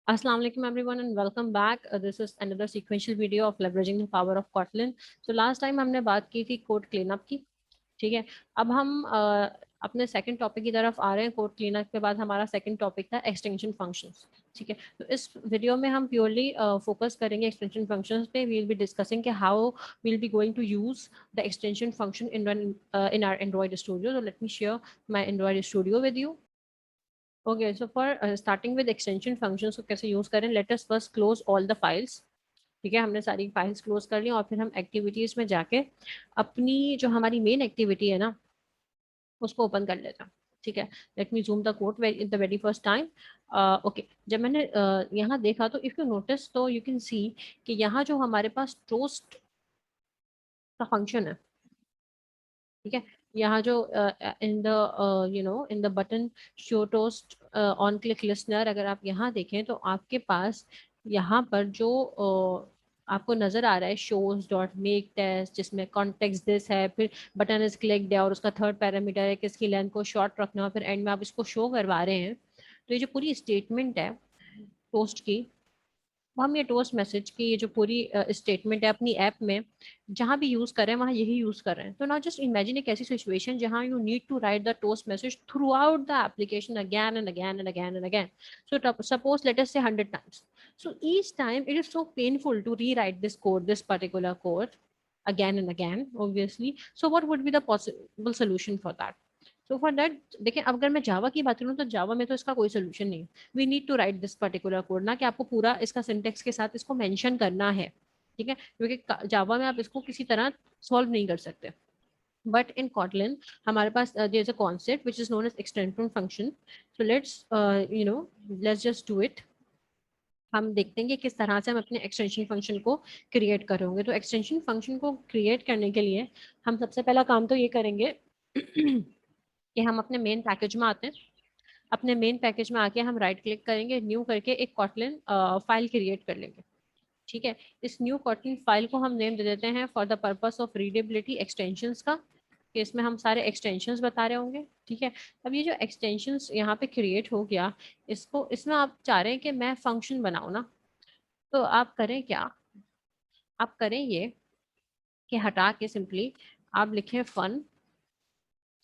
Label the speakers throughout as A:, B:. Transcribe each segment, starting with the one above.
A: Assalamu alaikum everyone and welcome back. This is another sequential video of leveraging the power of Kotlin. So last time हमने बात की थी code cleanup की, ठीक है। अब हम अपने सेकंड टॉपिक की तरफ आ रहे हैं। कोड क्लीनअप के बाद हमारा सेकंड टॉपिक था एक्सटेंशन फंक्शंस, ठीक है। तो इस वीडियो में हम प्योरली फोकस करेंगे एक्सटेंशन फंक्शंस पे। वी विल बी डिस्कसिंग कि how will be going to use the extension function in our Android Studio. So let me share my Android Studio with you. Okay, so for starting with extension functions को कैसे use करें, let us first close all the files. ठीक है, हमने सारी files close कर ली और फिर हम एक्टिविटीज में जाके अपनी जो हमारी मेन एक्टिविटी है ना उसको ओपन कर लेते हैं। ठीक है, let me zoom the code in the very first time. Okay, जब मैंने यहाँ देखा तो इफ यू नोटिस तो यू कैन सी कि यहाँ जो हमारे पास टोस्ट का फंक्शन है, ठीक है, यहाँ जो in the in the button show toast on click listener, अगर आप यहाँ देखें तो आपके पास यहाँ पर जो आपको नजर आ रहा है शोज डॉट मेक टेस्ट, जिसमें कॉन्टेक्स्ट दिस है, फिर बटन इज क्लिक्ड है और उसका थर्ड पैरामीटर है कि इसकी लेंथ को शॉर्ट रखना है, फिर एंड में आप इसको शो करवा रहे हैं। तो ये जो पूरी स्टेटमेंट है टोस्ट की, वो हम ये टोस्ट मैसेज की ये जो पूरी स्टेटमेंट है अपनी ऐप में जहां भी यूज कर रहे हैं वहां यही यूज कर रहे हैं। तो नाउ जस्ट इमेजिन एक ऐसी सिचुएशन जहां you need to write the toast message throughout the application again and again and again and again. So suppose let us say 100 times. So each time it is so painful to rewrite this code, this particular code again and again, obviously. So what would be the possible solution for that? So for that देखिए, अब अगर मैं जावा की बात करूँ तो जावा में तो इसका कोई सोल्यूशन नहीं है। We need to write this particular code, ना कि आपको पूरा इसका सिंटेक्स के साथ इसको मेंशन करना है, ठीक है, क्योंकि जावा में आप इसको किसी तरह सॉल्व नहीं कर सकते। बट इन Kotlin हमारे पास there is a concept which is known as extension function. So let's just do it. हम देखते हैं कि किस तरह से हम अपने एक्सटेंशन फंक्शन को क्रिएट करेंगे। तो एक्सटेंशन फंक्शन को क्रिएट करने के लिए हम सबसे पहला काम तो ये करेंगे कि हम अपने मेन पैकेज में आते हैं। अपने मेन पैकेज में आके हम राइट क्लिक करेंगे, न्यू करके एक कॉटलिन फाइल क्रिएट कर लेंगे। ठीक है, इस न्यू कॉटलिन फाइल को हम नेम दे देते हैं for the purpose of readability extensions का, कि इसमें हम सारे एक्सटेंशंस बता रहे होंगे। ठीक है, अब ये जो एक्सटेंशंस यहाँ पे क्रिएट हो गया, इसको इसमें आप चाह रहे हैं कि मैं फंक्शन बनाऊँ ना, तो आप करें क्या, आप करें ये कि हटा के सिंपली आप लिखें फन।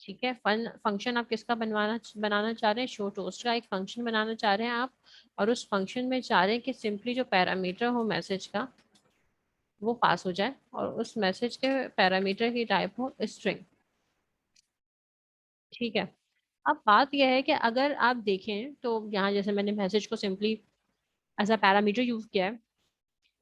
A: ठीक है, फन फंक्शन आप किसका बनाना चाह रहे हैं, शो टोस्ट का एक फंक्शन बनाना चाह रहे हैं आप। और उस फंक्शन में चाह रहे हैं कि सिंपली जो पैरामीटर हो मैसेज का वो पास हो जाए और उस मैसेज के पैरामीटर की टाइप हो स्ट्रिंग। ठीक है, अब बात यह है कि अगर आप देखें तो यहाँ जैसे मैंने मैसेज को simply as a parameter use किया है,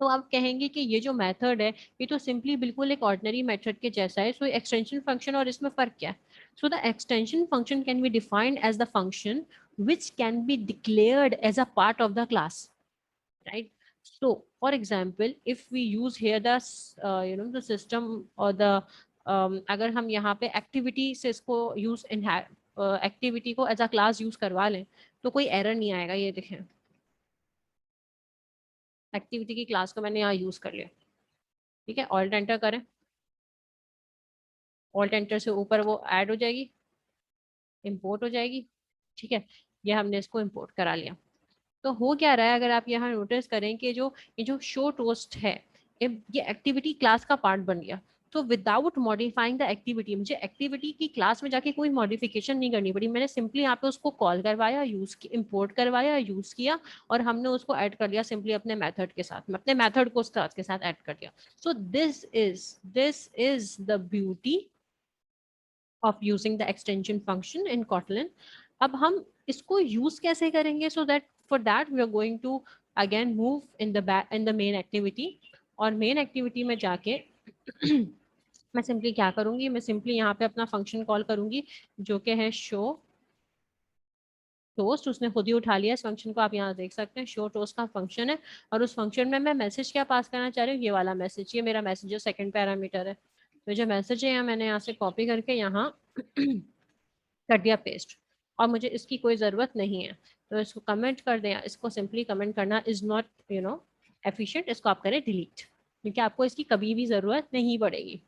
A: तो आप कहेंगे कि ये जो मेथड है ये तो सिंपली बिल्कुल एक ऑर्डिनरी मेथड के जैसा है। सो एक्सटेंशन फंक्शन और इसमें फर्क क्या है? So the extension function can be defined as the function which can be declared as a part of the class, right? So for example, if we use here the the system or the अगर हम यहाँ पे activity से इसको use activity को as a class use करवा लें तो कोई एरर नहीं आएगा। ये देखें, एक्टिविटी की क्लास को मैंने यहाँ यूज कर लिया। ठीक है, ऑल्ट एंटर करें, ऑल्ट एंटर से ऊपर वो ऐड हो जाएगी, इंपोर्ट हो जाएगी। ठीक है, ये हमने इसको इंपोर्ट करा लिया। तो हो क्या रहा है, अगर आप यहाँ नोटिस करें कि जो ये जो शो टोस्ट है ये एक्टिविटी क्लास का पार्ट बन गया। तो विदाउट मॉडिफाइंग द एक्टिविटी, मुझे एक्टिविटी की क्लास में जाके कोई मॉडिफिकेशन नहीं करनी पड़ी। मैंने सिंपली यहाँ पे उसको कॉल करवाया, यूज इंपोर्ट करवाया, यूज किया और हमने उसको ऐड कर लिया सिंपली अपने मेथड के साथ में, अपने मेथड को उस क्लास के साथ ऐड कर दिया। So this is the beauty of using the extension function in Kotlin. अब हम इसको यूज कैसे करेंगे? So that for that we are going to again move in the main activity। और मेन एक्टिविटी में जाके मैं सिंपली क्या करूंगी, मैं सिंपली यहाँ पे अपना फंक्शन कॉल करूंगी जो कि है शो टोस्ट। उसने खुद ही उठा लिया इस फंक्शन को, आप यहाँ देख सकते हैं शो टोस्ट का फंक्शन है। और उस फंक्शन में मैं मैसेज क्या पास करना चाह रही हूँ, ये वाला मैसेज, ये मेरा मैसेज जो सेकंड पैरामीटर है। तो जो मैसेज है यहाँ मैंने यहाँ से कॉपी करके यहाँ कर दिया पेस्ट, और मुझे इसकी कोई ज़रूरत नहीं है। तो इसको कमेंट कर दें, इसको सिंपली कमेंट करना इज़ नॉट एफिशिएंट, इसको आप करें डिलीट, क्योंकि आपको इसकी कभी भी ज़रूरत नहीं पड़ेगी।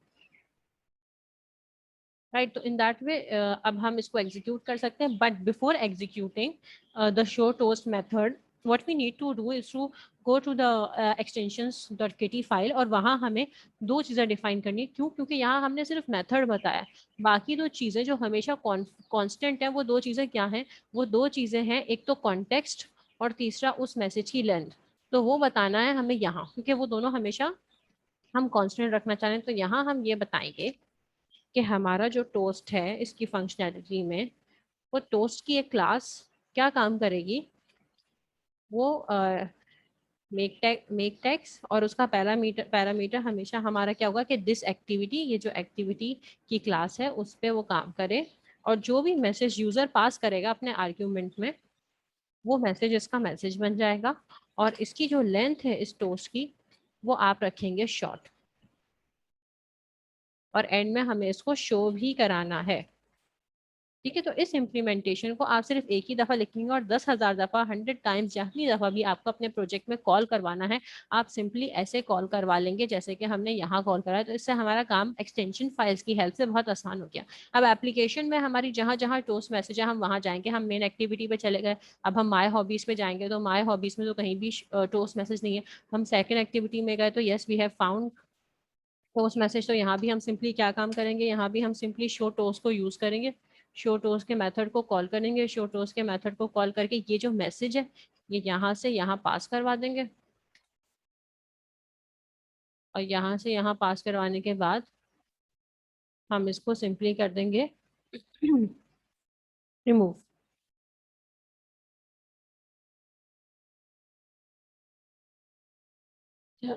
A: राइट, तो इन दैट वे अब हम इसको एग्जीक्यूट कर सकते हैं। But before executing the show toast method, what we need to do is to go to the extensions.kt file और वहाँ हमें दो चीज़ें डिफाइन करनी है। क्यों? क्योंकि यहाँ हमने सिर्फ मेथड बताया, बाकी दो चीज़ें जो हमेशा कांस्टेंट है वो दो चीज़ें क्या हैं? वो दो चीज़ें हैं, एक तो कॉन्टेक्स्ट और तीसरा उस मैसेज की लेंथ। तो वो बताना है हमें यहाँ, क्योंकि वो दोनों हमेशा हम कांस्टेंट रखना चाह रहे हैं। तो यहाँ हम ये बताएंगे कि हमारा जो टोस्ट है इसकी फंक्शनैलिटी में, वो टोस्ट की एक क्लास क्या काम करेगी, वो मेक टेक्स और उसका पैरामीटर हमेशा हमारा क्या होगा कि दिस एक्टिविटी, ये जो एक्टिविटी की क्लास है उस पर वो काम करे, और जो भी मैसेज यूजर पास करेगा अपने आर्ग्यूमेंट में वो मैसेज इसका मैसेज बन जाएगा। और इसकी जो लेंथ है इस टोस्ट की वो आप रखेंगे शॉर्ट, और एंड में हमें इसको शो भी कराना है। ठीक है, तो इस इम्प्लीमेंटेशन को आप सिर्फ एक ही दफा लिखेंगे और 10,000 दफा, 100 टाइम्स, जितनी दफा भी आपको अपने प्रोजेक्ट में कॉल करवाना है आप सिंपली ऐसे कॉल करवा लेंगे जैसे कि हमने यहाँ कॉल करा है। तो इससे हमारा काम एक्सटेंशन फाइल्स की हेल्प से बहुत आसान हो गया। अब एप्लीकेशन में हमारी जहाँ जहाँ टोस्ट मैसेज है हम वहाँ जाएंगे, हम मेन एक्टिविटी पे चले गए, अब हम माई हॉबीज पे जाएंगे तो माई हॉबीज में तो कहीं भी टोस्ट मैसेज नहीं है। हम सेकेंड एक्टिविटी में गए तो yes we have found toast message, तो यहाँ भी हम सिंपली क्या काम करेंगे, यहाँ भी हम सिंपली शो टोस्ट को यूज करेंगे, शो टोस्ट के मेथड को कॉल करेंगे, शो टोस्ट के मेथड को कॉल करके ये जो मैसेज है ये यहाँ से यहाँ पास करवा देंगे, और यहाँ से यहाँ पास करवाने के बाद हम इसको सिंपली कर देंगे रिमूव।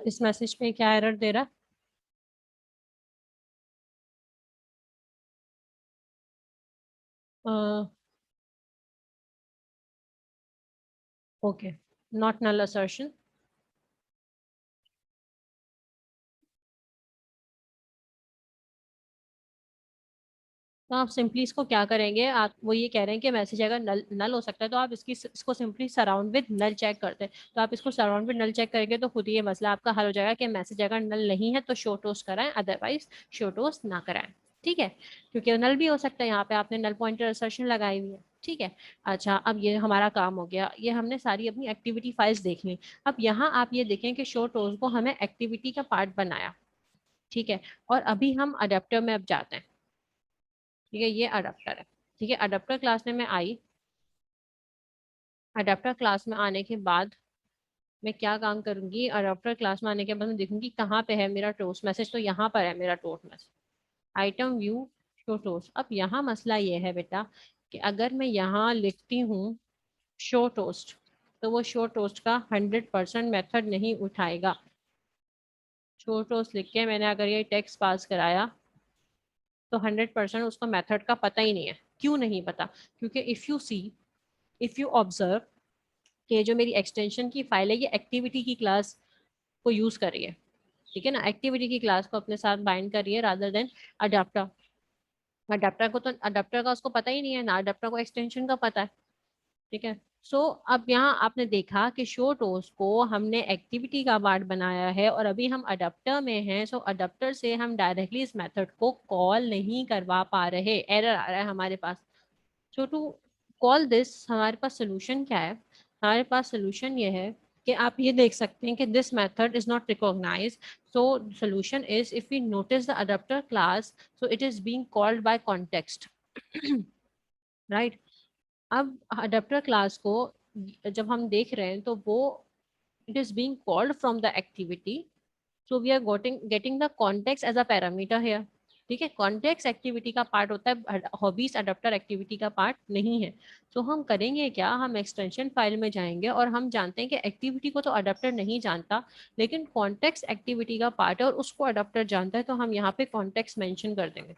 A: इस मैसेज पे क्या एरर दे रहा? Okay, not null assertion. तो आप सिंपली इसको क्या करेंगे, आप वो ये कह रहे हैं कि मैसेज अगर नल नल हो सकता है तो आप इसको simply surround with null check करते हैं। तो आप इसको सराउंड विद नल चेक करेंगे तो खुद ही ये मसला आपका हल हो जाएगा कि मैसेज अगर नल नहीं है तो शो टोस्ट कराएं, अदरवाइज शो टोस्ट ना कराएं। ठीक है, क्योंकि नल भी हो सकता है, यहाँ पे आपने नल पॉइंटर असर्शन लगाई हुई है। ठीक है, अच्छा अब ये हमारा काम हो गया, ये हमने सारी अपनी एक्टिविटी फाइल्स देख ली। अब यहाँ आप ये देखें कि शो टोस्ट को हमें एक्टिविटी का पार्ट बनाया। ठीक है, और अभी हम अडेप्टर में अब जाते हैं। ठीक है, ये अडेप्टर है। ठीक है, अडेप्टर क्लास में मैं आई, अडेप्टर क्लास में आने के बाद मैं क्या काम करूंगी, अडेप्टर क्लास में आने के बाद मैं देखूंगी कहाँ पे है मेरा टोस्ट मैसेज, तो यहाँ पर है मेरा toast message, item view show toast. अब यहाँ मसला ये है बेटा कि अगर मैं यहाँ लिखती हूँ शो टोस्ट तो वो शो टोस्ट का 100% मेथड नहीं उठाएगा। शो टोस्ट लिख के मैंने अगर ये टेक्स्ट पास कराया तो 100% उसको मेथड का पता ही नहीं है। क्यों नहीं पता? क्योंकि इफ यू ऑब्जर्व कि जो मेरी एक्सटेंशन की फाइल है ये एक्टिविटी की क्लास को यूज कर रही है। ठीक है ना, एक्टिविटी की क्लास को अपने साथ बाइंड कर रही है रादर देन अडाप्टर। अडाप्टर को तो अडाप्टर का उसको पता ही नहीं है ना, अडाप्टर को एक्सटेंशन का पता है। ठीक है, सो अब यहाँ आपने देखा कि शो टोस्ट को हमने एक्टिविटी का पार्ट बनाया है और अभी हम अडाप्टर में हैं, सो अडाप्टर से हम डायरेक्टली इस मेथड को कॉल नहीं करवा पा रहे, एरर आ रहा है हमारे पास। सो टू कॉल दिस हमारे पास सोल्यूशन क्या है? हमारे पास सोल्यूशन ये है कि आप ये देख सकते हैं कि this method is not recognise. So solution is if we notice the adapter class so it is being called by context. Right, अब अडाप्टर क्लास को जब हम देख रहे हैं तो वो it is being called from the activity, so we are getting the context as a parameter है। ठीक है, कॉन्टेक्स्ट एक्टिविटी का पार्ट होता है, हॉबीज अडॉप्टर एक्टिविटी का पार्ट नहीं है। तो हम करेंगे क्या, हम एक्सटेंशन फाइल में जाएंगे और हम जानते हैं कि एक्टिविटी को तो अडॉप्टर नहीं जानता लेकिन कॉन्टेक्स्ट एक्टिविटी का पार्ट है और उसको अडॉप्टर जानता है, तो हम यहाँ पे कॉन्टेक्स्ट मेंशन कर देंगे।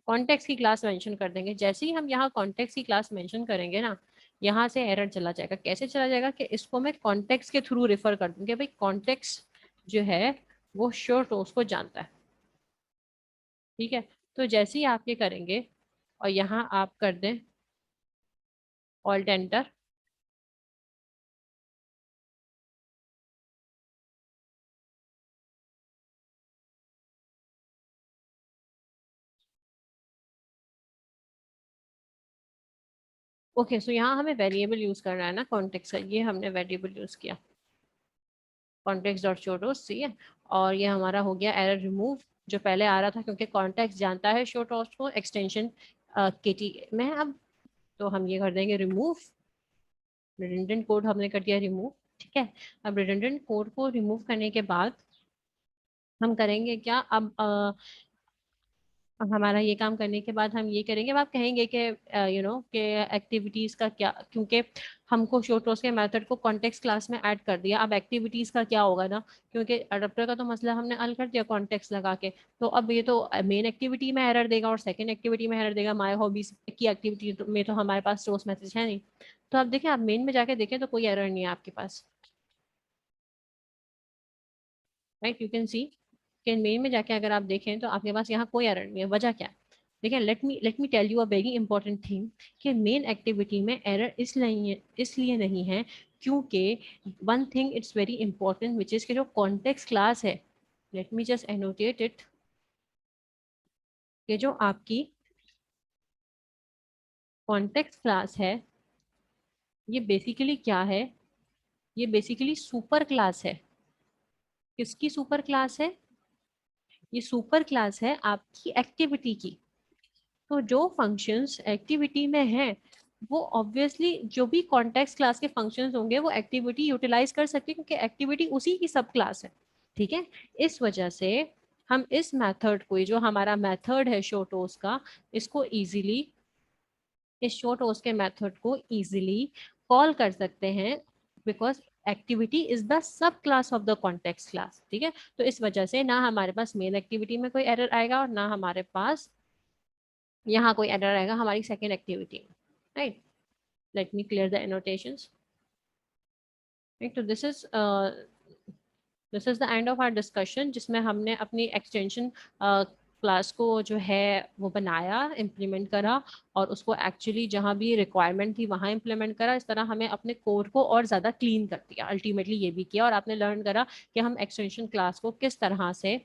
A: कॉन्टेक्स्ट की क्लास मेंशन कर देंगे। जैसे ही हम यहाँ कॉन्टेक्स्ट की क्लास मेंशन करेंगे ना, यहाँ से एरर चला जाएगा। कैसे चला जाएगा कि इसको मैं कॉन्टेक्स्ट के थ्रू रेफर कर दूंगी, भाई कॉन्टेक्स्ट जो है वो श्योर टोस्ट को जानता है। ठीक है, तो जैसे ही आप ये करेंगे और यहाँ आप कर दें ऑल्ट एंटर, ओके सो यहाँ हमें वेरिएबल यूज करना है ना कॉन्टेक्स्ट का, ये हमने वेरिएबल यूज किया कॉन्टेक्स्ट डॉट शो टोस्ट, ठीक है। और ये हमारा हो गया एरर रिमूव, जो पहले आ रहा था क्योंकि कॉन्टेक्स्ट जानता है शो टोस्ट को एक्सटेंशन केटी में। अब तो हम ये कर देंगे रिमूव, रिडंडेंट कोड हमने कर दिया रिमूव, ठीक है। अब रिडंडेंट कोड को रिमूव करने के बाद हम करेंगे क्या, अब हमारा ये काम करने के बाद हम ये करेंगे, अब आप कहेंगे कि कि एक्टिविटीज का क्या, क्योंकि हमको शोटोस के मेथड को कॉन्टेक्स्ट क्लास में ऐड कर दिया, अब एक्टिविटीज का क्या होगा ना, क्योंकि अडोप्टर का तो मसला हमने हल कर दिया कॉन्टेक्स्ट लगा के। तो अब ये तो मेन एक्टिविटी में एरर देगा और सेकंड एक्टिविटी में एरर देगा, माय हॉबीज की एक्टिविटी में तो हमारे पास सोर्स मैसेज है नहीं। तो अब देखें, आप मेन में जाके देखें तो कोई एरर नहीं है आपके पास, राइट। यू कैन सी कि मेन में जाके अगर आप देखें तो आपके पास यहाँ कोई एरर नहीं है। वजह क्या है? देखिए, let me tell you a very important thing कि मेन एक्टिविटी में एरर इसलिए नहीं है क्योंकि one thing it's very important which is के जो कॉन्टेक्स्ट क्लास है, let me just annotate it, कि जो आपकी कॉन्टेक्स्ट क्लास है ये बेसिकली क्या है, ये बेसिकली सुपर क्लास है। किसकी सुपर क्लास है? ये सुपर क्लास है आपकी एक्टिविटी की। तो जो फंक्शंस एक्टिविटी में हैं वो ऑब्वियसली जो भी कॉन्टेक्स्ट क्लास के फंक्शंस होंगे वो एक्टिविटी यूटिलाइज कर सकते हैं क्योंकि एक्टिविटी उसी की सब क्लास है, ठीक है। इस वजह से हम इस मेथड को, जो हमारा मेथड है शोटोस का, इसको इजीली, इस शोटोस के मेथड को इजीली कॉल कर सकते हैं because activity is the sub class of the context class, ठीक है। तो इस वजह से ना हमारे पास मेन एक्टिविटी में कोई एरर आएगा और ना हमारे पास यहाँ कोई एरर आएगा हमारी सेकेंड एक्टिविटी में, right. Let me clear the annotations, right. तो this is the end of our discussion जिसमें हमने अपनी एक्सटेंशन क्लास को जो है वो बनाया, इम्प्लीमेंट करा और उसको एक्चुअली जहाँ भी रिक्वायरमेंट थी वहाँ इम्प्लीमेंट करा। इस तरह हमें अपने कोड को और ज़्यादा क्लीन कर दिया, अल्टीमेटली ये भी किया और आपने लर्न करा कि हम एक्सटेंशन क्लास को किस तरह से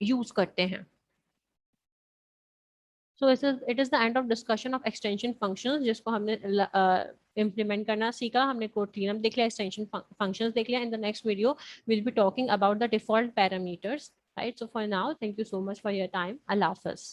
A: यूज़ करते हैं। सो it is the end of discussion of extension functions जिसको हमने इम्प्लीमेंट करना सीखा। हमने कोड क्लीनअप देख लिया, एक्सटेंशन फंक्शंस देख लिया। In the next video will be talking about the default parameters, right. So for now thank you so much for your time. अल्लाह हाफिज़।